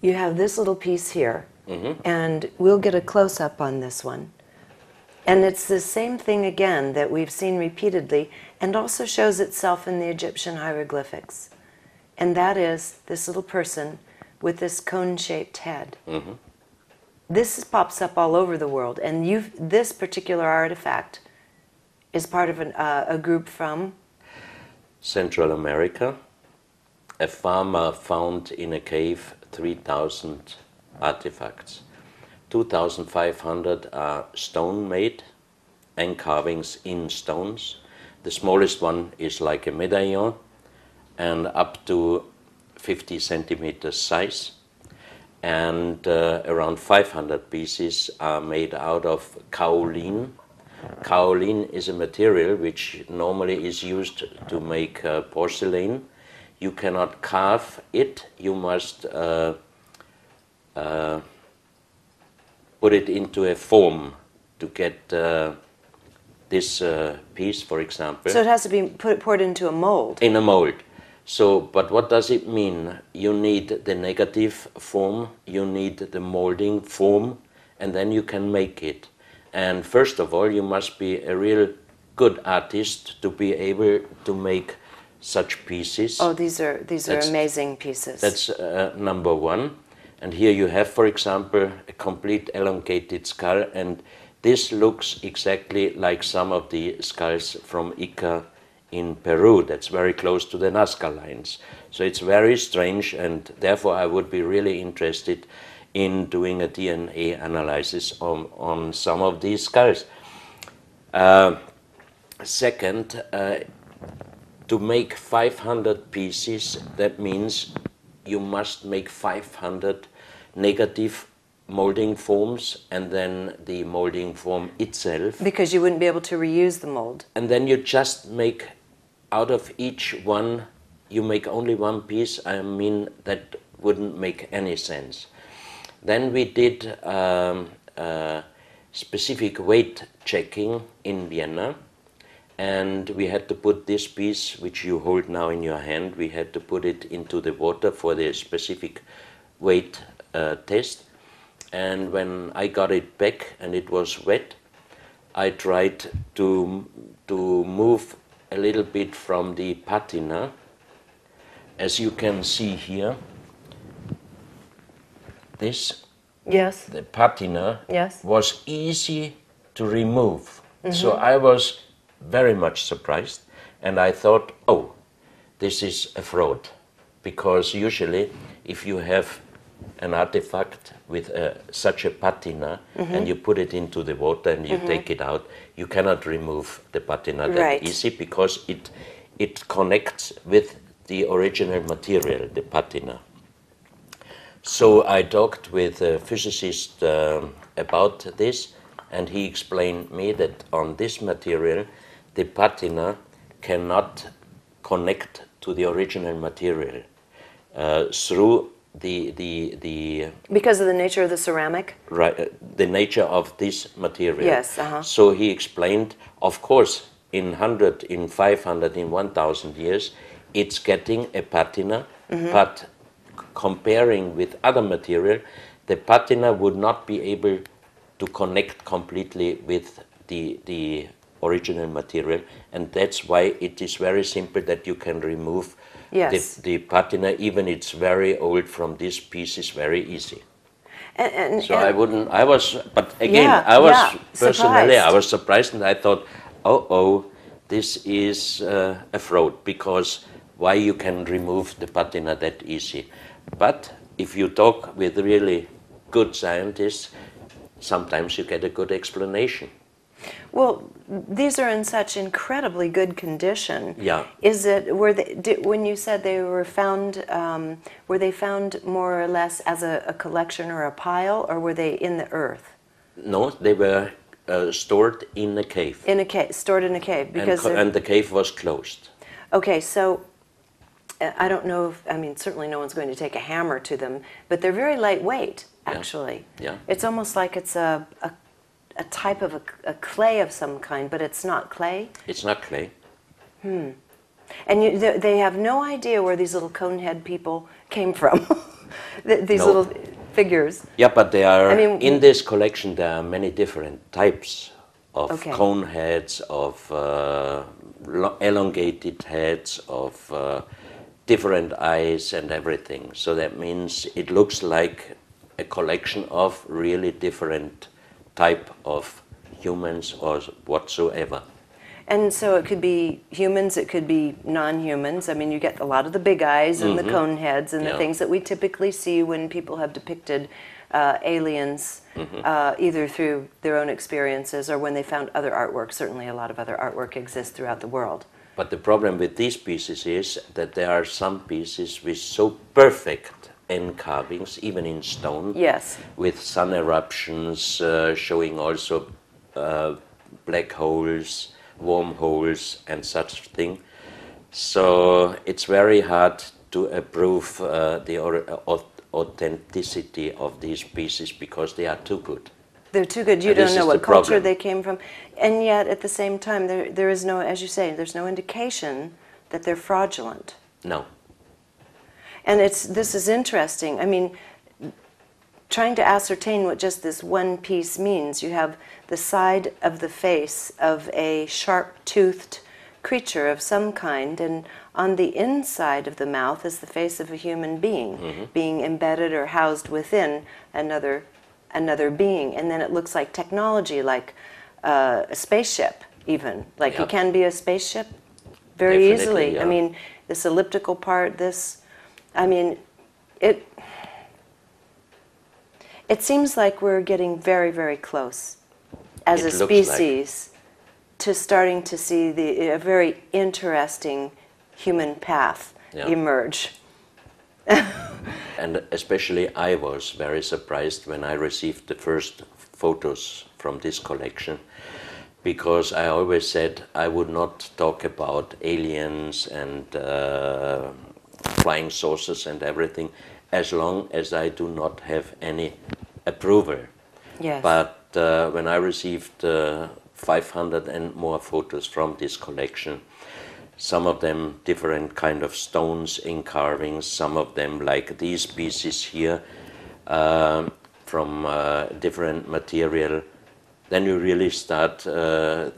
you have this little piece here, and we'll get a close-up on this one. And it's the same thing again that we've seen repeatedly and also shows itself in the Egyptian hieroglyphics. And that is this little person with this cone-shaped head. This pops up all over the world, and this particular artifact is part of a group from? Central America. A farmer found in a cave 3,000 artifacts. 2,500 are stone-made and carvings in stones. The smallest one is like a medallion and up to 50 centimeters size. And around 500 pieces are made out of kaolin. Kaolin is a material which normally is used to make porcelain. You cannot carve it, you must put it into a form to get this piece, for example. So it has to be poured into a mold? In a mold. So, but what does it mean? You need the negative form, you need the molding form, and then you can make it. And first of all, you must be a real good artist to be able to make such pieces. Oh, these are amazing pieces. That's number one. And here you have, for example, a complete elongated skull, and this looks exactly like some of the skulls from Ica in Peru. That's very close to the Nazca lines. So it's very strange, and therefore I would be really interested in doing a DNA analysis on some of these skulls. Second, to make 500 pieces, that means you must make 500 negative molding forms, and then the molding form itself. Because you wouldn't be able to reuse the mold. And then you just make, out of each one, you make only one piece. I mean, that wouldn't make any sense. Then we did specific weight checking in Vienna, and we had to put this piece, which you hold now in your hand, we had to put it into the water for the specific weight test. And when I got it back and it was wet, I tried to move a little bit from the patina. As you can see here, this, the patina, was easy to remove. So I was very much surprised, and I thought, oh, this is a fraud, because usually if you have an artifact with such a patina and you put it into the water and you take it out, you cannot remove the patina that easy, because it connects with the original material, the patina. So I talked with a physicist about this, and he explained me that on this material the patina cannot connect to the original material through the because of the nature of the ceramic? Right, the nature of this material. Yes, So he explained, of course, in 100, in 500, in 1,000 years, it's getting a patina, but comparing with other material, the patina would not be able to connect completely with the original material, and that's why it is very simple that you can remove the patina, even it's very old, from this piece is very easy. But again, I was personally, I was surprised, and I thought, oh, this is a fraud, because why you can remove the patina that easy? But if you talk with really good scientists, sometimes you get a good explanation. Well, these are in such incredibly good condition. Yeah. When you said they were found, were they found more or less as a collection or a pile, or were they in the earth? No, they were stored in a cave. In a cave, stored in a cave, because and the cave was closed. Okay, so I don't know if, I mean, certainly no one's going to take a hammer to them, but they're very lightweight, actually. Yeah. It's almost like it's a type of a clay of some kind, but it's not clay? It's not clay. And they have no idea where these little conehead people came from. These little figures. Yeah, but there are, in this collection, there are many different types of cone heads, of elongated heads, of different eyes and everything. So that means it looks like a collection of really different type of humans or whatsoever. And so it could be humans, it could be non-humans. I mean, you get a lot of the big eyes and the cone heads and the things that we typically see when people have depicted aliens, either through their own experiences or when they found other artwork. Certainly a lot of other artwork exists throughout the world. But the problem with these pieces is that there are some pieces with so perfect end carvings, even in stone, with sun eruptions, showing also black holes, wormholes and such thing. So it's very hard to approve the authenticity of these pieces because they are too good. They're too good. You don't know what culture they came from. And yet, at the same time, there is no, as you say, there's no indication that they're fraudulent. No. And this is interesting. I mean, trying to ascertain what just this one piece means. You have the side of the face of a sharp-toothed creature of some kind, and on the inside of the mouth is the face of a human being, being embedded or housed within another being. And then it looks like technology, like a spaceship even. Like you can be a spaceship very easily. Yeah. I mean, this elliptical part, this, I mean, it seems like we're getting very, very close as a species to starting to see a very interesting human path emerge. And especially I was very surprised when I received the first photos from this collection, because I always said I would not talk about aliens and flying saucers and everything as long as I do not have any approval. Yes. But when I received 500 and more photos from this collection, some of them different kind of stones in carvings, some of them like these pieces here from different material, then you really start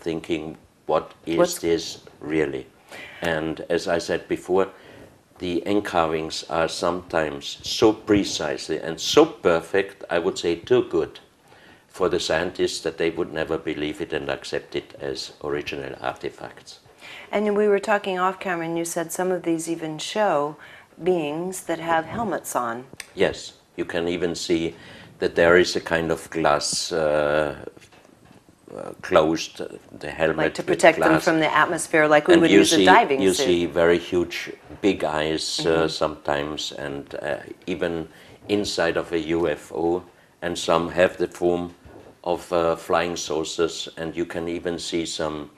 thinking, what is this really? And as I said before, the end carvings are sometimes so precisely and so perfect, I would say too good for the scientists, that they would never believe it and accept it as original artifacts. And we were talking off camera and you said some of these even show beings that have helmets on. Yes, you can even see that there is a kind of glass closed, the helmet, like to protect them from the atmosphere, like we would use a diving suit. You see very huge, big eyes sometimes, and even inside of a UFO, and some have the form of flying saucers, and you can even see some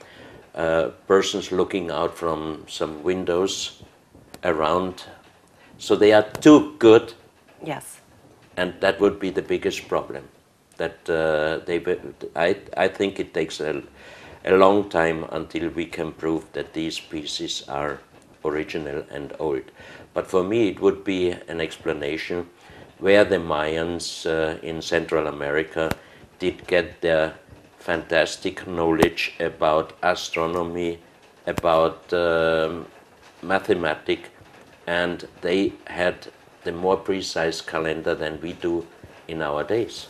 persons looking out from some windows around. So they are too good. Yes. And that would be the biggest problem. That I think it takes a long time until we can prove that these pieces are original and old. But for me it would be an explanation where the Mayans in Central America did get their fantastic knowledge about astronomy, about mathematics, and they had the more precise calendar than we do in our days.